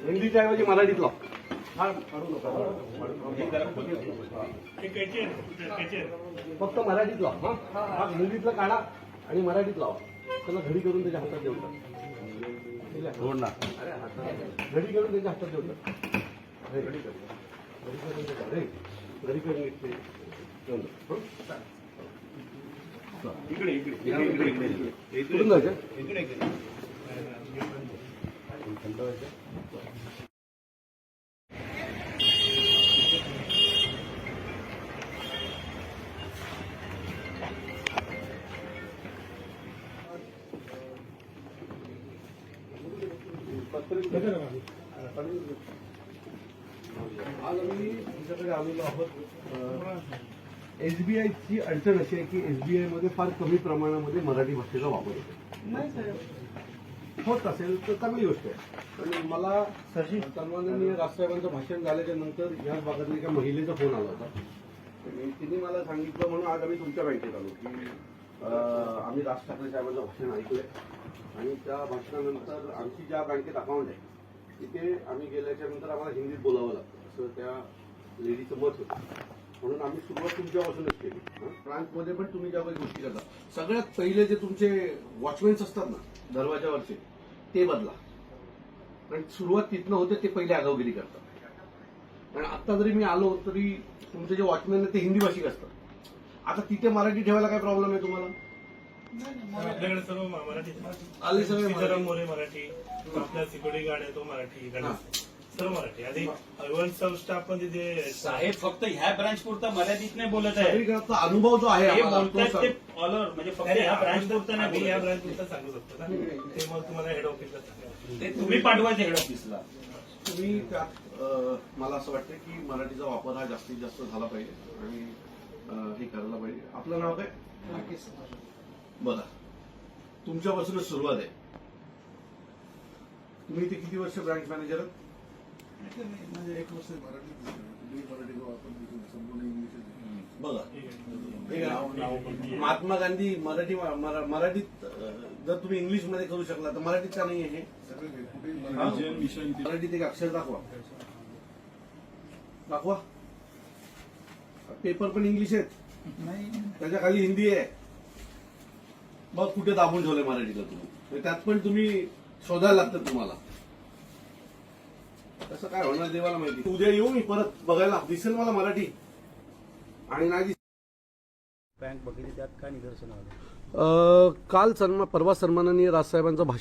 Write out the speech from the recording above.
हिंदीच्या ऐवजी मराठीत लाव. फक्त मराठीत लाव. हा हिंदीतलं काढा आणि मराठीत लावा. त्याला घडी करून त्याच्या हातात देऊन टाक. घडी करून त्याच्या हातात देऊन टाक. घडी करून इकडे इकडे जायचं. आज आम्ही तुमच्याकडे आलेलो आहोत. एसबीआयची अडचण अशी आहे की एसबीआय मध्ये फार कमी प्रमाणामध्ये मराठी भाषेचा वापर होतो. होत असेल तर चांगली गोष्ट आहे. पण मला सन्माननीय राजसाहेबांचं भाषण झाल्याच्या नंतर या भागातल्या एका महिलेचा फोन आला होता. तिने मला सांगितलं म्हणून आज आम्ही तुमच्या बँकेत आलो की आम्ही राज ठाकरे साहेबांचं भाषण ऐकलंय आणि त्या भाषणानंतर आमची ज्या बँकेत अकाउंट आहे तिथे आम्ही गेल्याच्या नंतर आम्हाला हिंदीत बोलावं लागतं असं त्या लेडीचं मत होतं. म्हणून आम्ही सुरुवात तुमच्यापासूनच केली. ब्रांचमध्ये पण तुम्ही ज्या काही गोष्टी करता सगळ्यात पहिले जे तुमचे वॉचमॅन्स असतात ना दरवाजावरचे ते बदला. कारण सुरुवात तिथनं होते ते पहिले आगावगिरी करतात. कारण आता जरी मी आलो तरी तुमचे जे वॉचमॅन आहेत ते हिंदी भाषिक असतात. आता तिथे मराठी ठेवायला काय प्रॉब्लेम आहे तुम्हाला? आपल्याकडे सर्व मराठी आले सगळे मोरे मराठी, आपल्या सिक्युरिटी गार्ड आहे तो मराठी, सर्व मराठी. आणि सब स्टाफ पण तिथे साहेब फक्त ह्या ब्रांच पुरता मराठीत नाही बोलत आहे. अनुभव जो आहे हे बोलतात ते ऑल ओव्हर म्हणजे फक्त ह्या ब्रांच पुरता नाही या बोलत. ब्रांच पुरता सांगू शकतो ना. ते मग तुम्हाला हेड ऑफिसला सांगा. ते तुम्ही पाठवायचे हेड ऑफिसला. तुम्ही त्यात मला असं वाटतं की मराठीचा वापर हा जास्तीत जास्त झाला पाहिजे आणि हे करायला पाहिजे. आपलं नाव काय? बघा तुमच्यापासूनच सुरुवात आहे. तुम्ही इथे किती वर्ष ब्रांच मॅनेजर आहात? म्हणजे 1 वर्ष मराठीचा वापर संपूर्ण इंग्लिश. बघा महात्मा गांधी मराठीत जर तुम्ही इंग्लिशमध्ये करू शकला तर मराठीत का नाही आहे? मराठीत एक अक्षर दाखवा. पेपर पण इंग्लिश आहेत, त्याच्या खाली हिंदी आहे. मग कुठे दाबून ठेवलंय मराठीला तुम्ही? त्यात पण तुम्ही शोधायला लागतं तुम्हाला. तसं काय होणार देवाला माहिती. उद्या येऊ मी परत बघायला, दिसेल मला मराठी आणि नाही बँक बघितली त्यात काय निदर्शन आलं? काल परवा सन्माननीय राजसाहेबांचं भाषण